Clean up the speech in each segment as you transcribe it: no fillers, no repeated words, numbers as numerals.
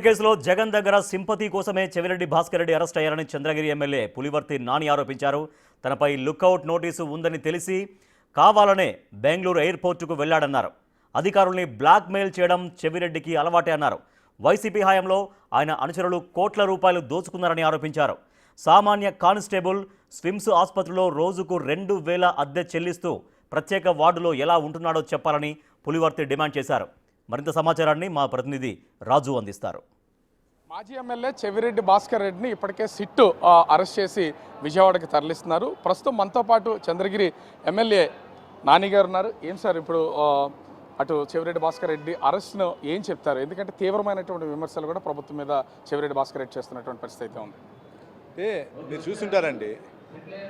కేసులో జగన్ దగ్గర సింపతి కోసమే చెవిరెడ్డి భాస్కర్ రెడ్డి అరెస్ట్ అయ్యారని చంద్రగిరి ఎమ్మెల్యే పులివర్తి నాని ఆరోపించారు. తనపై లుకౌట్ నోటీసు ఉందని తెలిసి కావాలనే బెంగళూరు ఎయిర్పోర్టుకు వెళ్లాడన్నారు. అధికారుల్ని బ్లాక్మెయిల్ చేయడం చెవిరెడ్డికి అలవాటే అన్నారు. వైసీపీ హయాంలో ఆయన అనుచరులు కోట్ల రూపాయలు దోచుకున్నారని ఆరోపించారు. సామాన్య కానిస్టేబుల్ స్విమ్స్ ఆసుపత్రిలో రోజుకు 2,000 అద్దె చెల్లిస్తూ ప్రత్యేక వార్డులో ఎలా ఉంటున్నాడో చెప్పాలని పులివర్తి డిమాండ్ చేశారు. మరింత సమాచారాన్ని మా ప్రతినిధి రాజు అందిస్తారు. మాజీ ఎమ్మెల్యే చెవిరెడ్డి భాస్కర్ రెడ్డిని ఇప్పటికే సిట్టు అరెస్ట్ చేసి విజయవాడకి తరలిస్తున్నారు. ప్రస్తుతం మనతో పాటు చంద్రగిరి ఎమ్మెల్యే నాని గారు ఉన్నారు. ఏం సార్ ఇప్పుడు అటు చెవిరెడ్డి భాస్కర్ రెడ్డి అరెస్ట్ను ఏం చెప్తారు? ఎందుకంటే తీవ్రమైనటువంటి విమర్శలు కూడా ప్రభుత్వం మీద చెవిరెడ్డి భాస్కర్ రెడ్డి చేస్తున్నటువంటి పరిస్థితి అయితే ఉంది. మీరు చూస్తుంటారండి,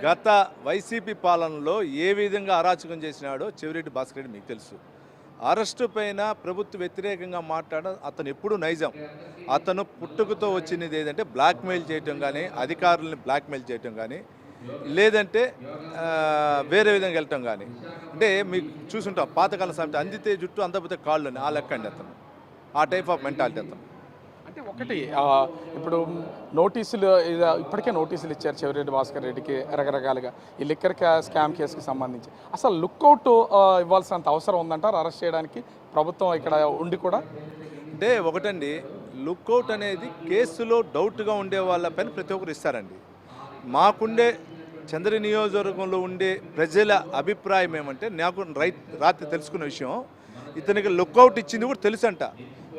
గత వైసీపీ పాలనలో ఏ విధంగా అరాచకం చేసినాడో చెవిరెడ్డి భాస్కర్ రెడ్డి మీకు తెలుసు. అరెస్టు పైన ప్రభుత్వ వ్యతిరేకంగా మాట్లాడడం అతను ఎప్పుడు నైజం. అతను పుట్టుకతో వచ్చినది ఏదంటే బ్లాక్మెయిల్ చేయటం కానీ, అధికారులని బ్లాక్మెయిల్ చేయటం కానీ, లేదంటే వేరే విధంగా వెళ్ళటం కానీ. అంటే మీకు చూసుంటాం పాతకాలం సామెత, అందితే జుట్టు అందకపోతే కాళ్ళు అని, ఆ లెక్క అండి అతను. ఆ టైప్ ఆఫ్ మెంటాలిటీ అతను. అంటే ఒకటి ఇప్పుడు నోటీసులు ఇప్పటికే నోటీసులు ఇచ్చారు చెవిరెడ్డి భాస్కర్ రెడ్డికి రకరకాలుగా ఈ లిక్కర్ స్కామ్ కేసుకి సంబంధించి. అసలు లుక్అవుట్ ఇవ్వాల్సినంత అవసరం ఉందంటారు అరెస్ట్ చేయడానికి ప్రభుత్వం ఇక్కడ ఉండి కూడా? అంటే ఒకటండి, లుక్అవుట్ అనేది కేసులో డౌట్గా ఉండే వాళ్ళపైన ప్రతి ఒక్కరు ఇస్తారండి. మాకుండే చంద్ర నియోజకవర్గంలో ఉండే ప్రజల అభిప్రాయం ఏమంటే, నాకు రాత్రి తెలుసుకున్న విషయం, ఇతనికి లుక్అవుట్ ఇచ్చింది కూడా తెలుసంట.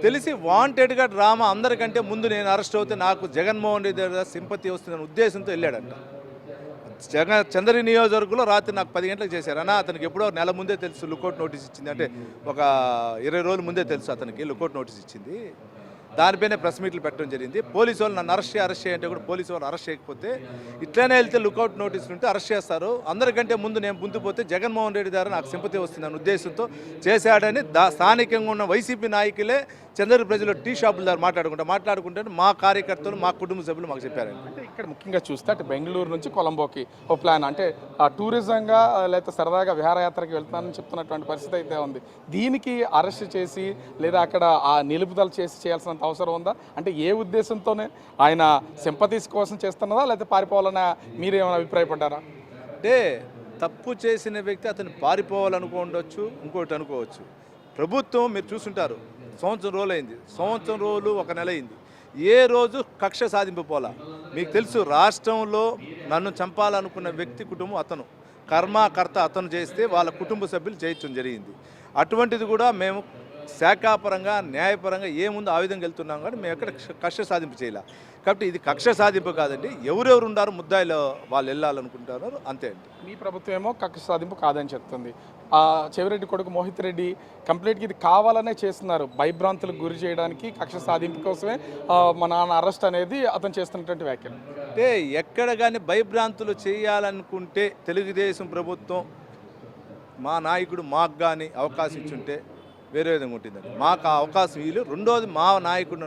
తెలిసి వాంటెడ్గా డ్రామా అందరికంటే ముందు నేను అరెస్ట్ అవుతే నాకు జగన్మోహన్ రెడ్డి దగ్గర సింపతి వస్తుందనే ఉద్దేశంతో వెళ్ళాడంట. చంద్రగిరి నియోజకవర్గంలో రాత్రి నాకు 10 గంటలకు చేశారు. అన్న అతనికి ఎప్పుడో నెల ముందే తెలుసు లుకౌట్ నోటీస్ ఇచ్చింది, అంటే ఒక 20 రోజుల ముందే తెలుసు అతనికి లుకౌట్ నోటీస్ ఇచ్చింది. దానిపైనే ప్రెస్ మీట్లు పెట్టడం జరిగింది. పోలీసు వాళ్ళు నన్ను అరెస్ట్ చేయంటే కూడా పోలీసు వాళ్ళు అరెస్ట్ చేయకపోతే, ఇట్లానే వెళ్తే లుకౌట్ నోటీసులు ఉంటే అరెస్ట్ చేస్తారు. అందరికంటే ముందు నేను ముందుపోతే జగన్మోహన్ రెడ్డి ద్వారా నాకు సింపతి వస్తుందన్న ఉద్దేశంతో చేశాడని స్థానికంగా ఉన్న వైసీపీ నాయకులే చంద్రగిరి ప్రజలు టీ షాపుల ద్వారా మాట్లాడుకుంటే మా కార్యకర్తలు, మా కుటుంబ సభ్యులు మాకు చెప్పారండి. అంటే ఇక్కడ ముఖ్యంగా చూస్తే అటు బెంగళూరు నుంచి కొలంబోకి ఒక ప్లాన్, అంటే టూరిజంగా లేకపోతే సరదాగా విహారయాత్రకి వెళ్తున్నానని చెప్తున్నటువంటి పరిస్థితి అయితే ఉంది. దీనికి అరెస్ట్ చేసి లేదా అక్కడ ఆ నిలుపుదల చేయాల్సినంత అవసరం ఉందా? అంటే ఏ ఉద్దేశంతోనే ఆయన సింపతీస్ కోసం చేస్తున్నదా, లేకపోతే పారిపోవాలని మీరేమైనా అభిప్రాయపడ్డారా? అంటే తప్పు చేసిన వ్యక్తి అతను పారిపోవాలనుకోవచ్చు, ఇంకోటి అనుకోవచ్చు. ప్రభుత్వం మీరు చూస్తుంటారు, సంవత్సరం రోజులు అయింది, సంవత్సరం రోజులు 1 నెల అయింది, ఏ రోజు కక్ష సాధింపు పోలా. మీకు తెలుసు, రాష్ట్రంలో నన్ను చంపాలనుకున్న వ్యక్తి కుటుంబం అతను, కర్మకర్త అతను చేస్తే వాళ్ళ కుటుంబ సభ్యులు చేయటం జరిగింది. అటువంటిది కూడా మేము శాఖాపరంగా న్యాయపరంగా ఏముందో ఆ విధంగా వెళ్తున్నాం, కానీ మేము ఎక్కడ కక్ష సాధింపు చేయలే. కాబట్టి ఇది కక్ష సాధింపు కాదండి, ఎవరెవరు ఉన్నారో ముద్దాయిలో వాళ్ళు వెళ్ళాలనుకుంటారో అంతే అండి. మీ ప్రభుత్వం ఏమో కక్ష సాధింపు కాదని చెప్తుంది. చెవిరెడ్డి కొడుకు మోహిత్ రెడ్డి కంప్లీట్గా ఇది కావాలనే చేస్తున్నారు, భయభ్రాంతులకు గురి చేయడానికి, కక్ష సాధింపు కోసమే మా నాన్న అరెస్ట్ అనేది అతను చేస్తున్నటువంటి వ్యాఖ్యలు. అంటే ఎక్కడ కానీ భయభ్రాంతులు చేయాలనుకుంటే తెలుగుదేశం ప్రభుత్వం మా నాయకుడు మాకు కానీ అవకాశం ఇచ్చుంటే వేరే విధంగా ఉంటుందండి. మాకు ఆ అవకాశం వీలు. రెండోది, మా నాయకుడు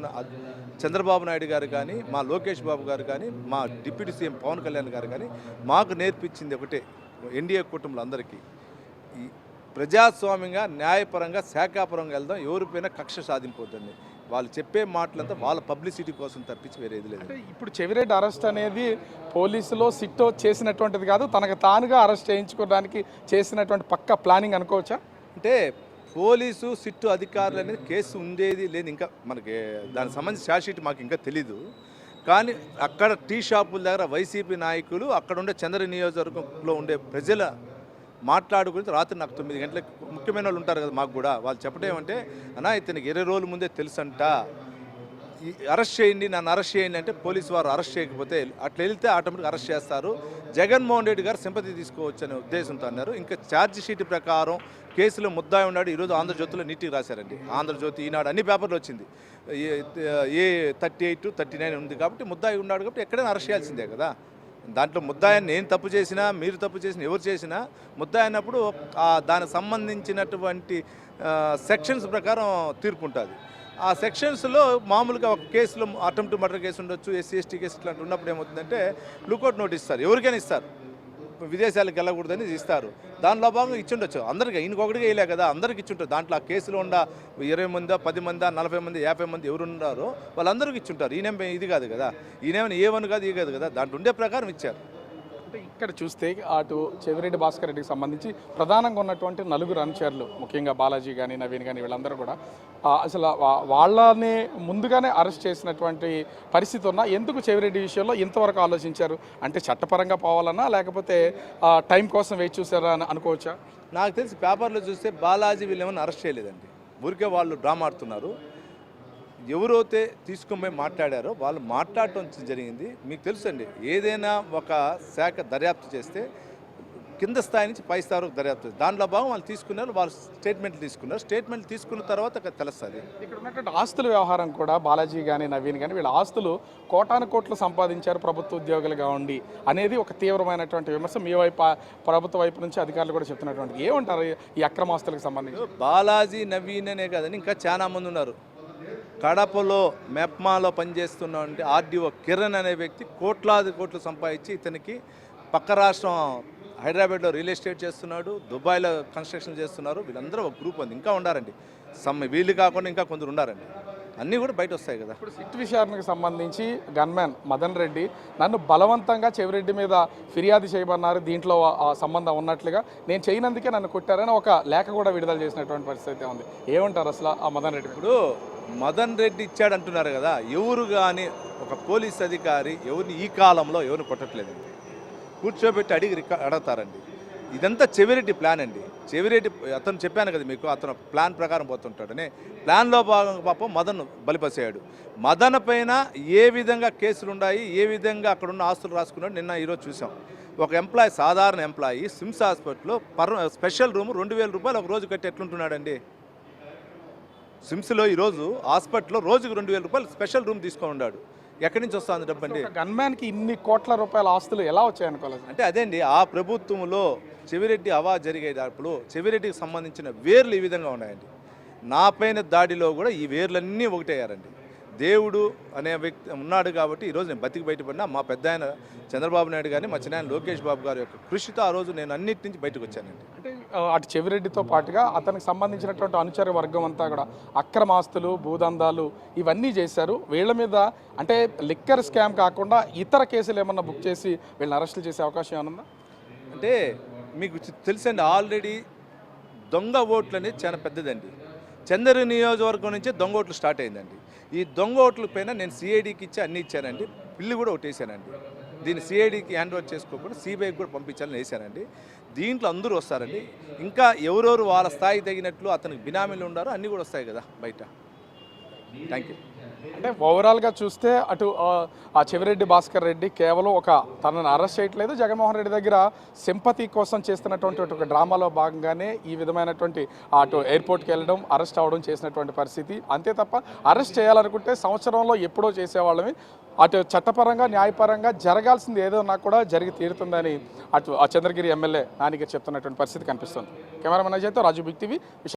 చంద్రబాబు నాయుడు గారు కానీ, మా లోకేష్ బాబు గారు కానీ, మా డిప్యూటీ సీఎం పవన్ కళ్యాణ్ గారు కానీ మాకు నేర్పించింది ఒకటే, ఎన్డీఏ కుటుంబంలో అందరికీ ఈ ప్రజాస్వామ్యంగా, న్యాయపరంగా, శాఖాపరంగా వెళ్దాం, ఎవరిపైనా కక్ష సాధింపొద్దండి. వాళ్ళు చెప్పే మాటలంతా వాళ్ళ పబ్లిసిటీ కోసం తప్పించి వేరేది లేదు. అంటే ఇప్పుడు చెవిరెడ్డి అరెస్ట్ అనేది పోలీసులో సిట్టో చేసినటువంటిది కాదు, తనకు తానుగా అరెస్ట్ చేయించుకోవడానికి చేసినటువంటి పక్క ప్లానింగ్ అనుకోవచ్చా? అంటే పోలీసు సిట్టు అధికారులు అనేది కేసు ఉండేది లేదు, ఇంకా మనకి దానికి సంబంధించి ఛార్జ్ షీట్ మాకు ఇంకా తెలీదు. కానీ అక్కడ టీ షాపుల దగ్గర వైసీపీ నాయకులు, అక్కడ ఉండే చంద్ర నియోజకవర్గంలో ఉండే ప్రజల మాట్లాడుకుని రాత్రి నాకు 9 గంటలకు ముఖ్యమైన వాళ్ళు ఉంటారు కదా మాకు కూడా, వాళ్ళు చెప్పడం ఏమంటే, అన్నా ఇతనికి 20 రోజుల ముందే తెలుసంట, అరెస్ట్ చేయండి, నన్ను అరెస్ట్ చేయండి అంటే పోలీసు వారు అరెస్ట్ చేయకపోతే అట్లా వెళ్తే ఆటోమేటిక్గా అరెస్ట్ చేస్తారు, జగన్మోహన్ రెడ్డి గారు సింపతి తీసుకోవచ్చు అనే ఉద్దేశంతో అన్నారు. ఇంకా ఛార్జ్ షీట్ ప్రకారం కేసులో ముద్దాయి ఉన్నాడు. ఈరోజు ఆంధ్రజ్యోతిలో నీట్గా రాశారండి. ఆంధ్రజ్యోతి, ఈనాడు అన్ని పేపర్లు వచ్చింది. ఏ 38, 39 ఉంది కాబట్టి ముద్దాయి ఉన్నాడు కాబట్టి ఎక్కడైనా అరెస్ట్ చేయాల్సిందే కదా. దాంట్లో ముద్దాయిని నేను తప్పు చేసినా, మీరు తప్పు చేసినా, ఎవరు చేసినా ముద్దాయి అన్నప్పుడు దానికి సంబంధించినటువంటి సెక్షన్స్ ప్రకారం తీర్పు ఉంటుంది. ఆ సెక్షన్స్లో మామూలుగా ఒక కేసులో అటెంప్ట్ మర్డర్ కేసు ఉండొచ్చు, ఎస్సీ ఎస్టీ కేసు ఇట్లాంటి ఉన్నప్పుడు ఏమవుతుందంటే లుకౌట్ నోటీస్ ఇస్తారు, ఎవరికైనా ఇస్తారు. విదేశాలకు వెళ్ళకూడదని ఇస్తారు. దానిలో భాగంగా ఇచ్చుండొచ్చు అందరికీ, ఈయనకొకటిగా వేయలే కదా, అందరికి ఇచ్చుంటారు. దాంట్లో ఆ కేసులో ఉన్న 20 మంది 10 మంది 40 మంది 50 మంది ఎవరు ఉన్నారో వాళ్ళందరికీ ఇచ్చుంటారు. ఈయనేం ఇది కాదు కదా, ఈయనేమైనా ఏ1 కాదు కాదు కదా, దాంట్లో ఉండే ప్రకారం ఇచ్చారు. అంటే ఇక్కడ చూస్తే అటు చెవిరెడ్డి భాస్కర్ రెడ్డికి సంబంధించి ప్రధానంగా ఉన్నటువంటి నలుగురు అనుచరులు, ముఖ్యంగా బాలాజీ కానీ నవీన్ కానీ వీళ్ళందరూ కూడా అసలు వాళ్ళని ముందుగానే అరెస్ట్ చేసినటువంటి పరిస్థితి ఉన్నా ఎందుకు చెవిరెడ్డి విషయంలో ఇంతవరకు ఆలోచించారు? అంటే చట్టపరంగా పోవాలన్నా లేకపోతే టైం కోసం వేచి చూసారా అని అనుకోవచ్చా? నాకు తెలిసి పేపర్లో చూస్తే బాలాజీ వీళ్ళు ఏమైనా అరెస్ట్ చేయలేదండి, ఊరికే వాళ్ళు డ్రామా ఆడుతున్నారు. ఎవరైతే తీసుకొని పోయి మాట్లాడారో వాళ్ళు మాట్లాడటం జరిగింది. మీకు తెలుసండి, ఏదైనా ఒక శాఖ దర్యాప్తు చేస్తే కింద స్థాయి నుంచి పై స్థాయి వరకు దర్యాప్తు, దాంట్లో భాగం వాళ్ళు తీసుకున్నారు. వాళ్ళు స్టేట్మెంట్లు తీసుకున్నారు. స్టేట్మెంట్లు తీసుకున్న తర్వాత తెలుస్తుంది. ఇక్కడ ఉన్నటువంటి ఆస్తుల వ్యవహారం కూడా బాలాజీ కానీ నవీన్ కానీ వీళ్ళ ఆస్తులు కోటాను కోట్లు సంపాదించారు ప్రభుత్వ ఉద్యోగులుగా ఉండి అనేది ఒక తీవ్రమైనటువంటి విమర్శ మీ వైపు, ప్రభుత్వ వైపు నుంచి అధికారులు కూడా చెప్తున్నటువంటి. ఏమంటారు ఈ అక్రమాస్తులకు సంబంధించి? బాలాజీ నవీన్ అనే కాదని ఇంకా చాలా మంది ఉన్నారు. కడపలో మెప్మాలో పనిచేస్తున్నటువంటి ఆర్డీఓ కిరణ్ అనే వ్యక్తి కోట్లాది కోట్లు సంపాదించి ఇతనికి పక్క రాష్ట్రం హైదరాబాద్లో రియల్ ఎస్టేట్ చేస్తున్నాడు, దుబాయ్లో కన్స్ట్రక్షన్ చేస్తున్నారు. వీళ్ళందరూ ఒక గ్రూప్ ఉంది, ఇంకా ఉండారండి. వీళ్ళు కాకుండా ఇంకా కొందరు ఉండారండి. అన్నీ కూడా బయట వస్తాయి కదా. ఇప్పుడు సిట్ విచారణకు సంబంధించి గన్మ్యాన్ మదన్ రెడ్డి నన్ను బలవంతంగా చెవిరెడ్డి మీద ఫిర్యాదు చేయమన్నారు, దీంట్లో సంబంధం ఉన్నట్లుగా, నేను చేయనందుకే నన్ను కొట్టారని ఒక లేఖ కూడా విడుదల చేసినటువంటి పరిస్థితి ఉంది. ఏమంటారు అసలు ఆ మదన్ రెడ్డి? ఇప్పుడు మదన్ రెడ్డి ఇచ్చాడు అంటున్నారు కదా, ఎవరు కానీ ఒక పోలీస్ అధికారి ఎవరిని ఈ కాలంలో ఎవరిని కొట్టట్లేదండి, కూర్చోబెట్టి అడుగుతారండి. ఇదంతా చెవిరెడ్డి ప్లాన్ అండి. చెవిరెడ్డి అతను చెప్పాను కదా మీకు, అతను ప్లాన్ ప్రకారం పోతుంటాడని. ప్లాన్లో భాగంగా పాపం మదన్ బలిపసేయాడు. మదన్ పైన ఏ విధంగా కేసులు ఉన్నాయి, ఏ విధంగా అక్కడ ఉన్న ఆస్తులు రాసుకున్నాడు నిన్న ఈరోజు చూసాం. ఒక ఎంప్లాయీ, సాధారణ ఎంప్లాయీ సిమ్స్ హాస్పిటల్లో స్పెషల్ రూమ్ 2000 రూపాయలు ఒక రోజు కట్టి ఎట్లుంటున్నాడండి. సిమ్స్లో ఈరోజు హాస్పిటల్లో రోజుకు 2000 రూపాయలు స్పెషల్ రూమ్ తీసుకొని ఉన్నాడు. ఎక్కడి నుంచి వస్తుంది డబ్బు అండి? గన్మ్యాన్కి ఇన్ని కోట్ల రూపాయల ఆస్తులు ఎలా వచ్చాయనుకోలేదు. అంటే అదేండి, ఆ ప్రభుత్వంలో చెవిరెడ్డి హవా జరిగేటప్పుడు చెవిరెడ్డికి సంబంధించిన వేర్లు ఈ విధంగా ఉన్నాయండి. నా పైన దాడిలో కూడా ఈ వేర్లన్నీ ఒకటయ్యారండి. దేవుడు అనే వ్యక్తి ఉన్నాడు కాబట్టి ఈరోజు నేను బతికి బయటపడినా, మా పెద్ద ఆయన చంద్రబాబు నాయుడు గారిని, మా చిన్న ఆయన లోకేష్ బాబు గారి యొక్క కృషితో ఆ రోజు నేను అన్నిటి నుంచి బయటకు వచ్చానండి. అంటే అటు చెవిరెడ్డితో పాటుగా అతనికి సంబంధించినటువంటి అనుచర వర్గం అంతా కూడా అక్రమాస్తులు, భూదందాలు ఇవన్నీ చేశారు. వీళ్ళ మీద అంటే లిక్కర్ స్కామ్ కాకుండా ఇతర కేసులు ఏమన్నా బుక్ చేసి వీళ్ళని అరెస్టులు చేసే అవకాశం ఏమన్నా? అంటే మీకు తెలుసండి, ఆల్రెడీ దొంగ ఓట్లు అనేది చాలా పెద్దదండి. చంద్ర నియోజకవర్గం నుంచే దొంగ ఓట్లు స్టార్ట్ అయిందండి. ఈ దొంగ ఓట్ల పైన నేను సిఐడికి ఇచ్చి అన్నీ ఇచ్చానండి. బిల్లు కూడా ఒకటి వేసానండి. దీన్ని సిఐడికి హ్యాండ్ ఓవర్ చేసుకోకుండా సిబిఐకి కూడా పంపించాలని వేసానండి. దీంట్లో అందరూ వస్తారండి. ఇంకా ఎవరెవరు వాళ్ళ స్థాయికి తగినట్లు అతనికి బినామీలు ఉన్నారో అన్నీ కూడా వస్తాయి కదా బయట. Thank you. అంటే ఓవరాల్గా చూస్తే అటు ఆ చెవిరెడ్డి భాస్కర్ రెడ్డి కేవలం తనను అరెస్ట్ చేయట్లేదు, జగన్మోహన్ రెడ్డి దగ్గర సింపతి కోసం చేస్తున్నటువంటి ఒక డ్రామాలో భాగంగానే ఈ విధమైనటువంటి అటు ఎయిర్పోర్ట్కి వెళ్ళడం, అరెస్ట్ అవ్వడం చేసినటువంటి పరిస్థితి. అంతే తప్ప అరెస్ట్ చేయాలనుకుంటే సంవత్సరంలో ఎప్పుడో చేసేవాళ్ళని, అటు చట్టపరంగా న్యాయపరంగా జరగాల్సింది ఏదైనా కూడా జరిగి తీరుతుందని అటు ఆ చంద్రగిరి ఎమ్మెల్యే నానిగారు చెప్తున్నటువంటి పరిస్థితి కనిపిస్తుంది. కెమెరామెన్ అజయ్తో రాజు, బిగ్ టీవీ.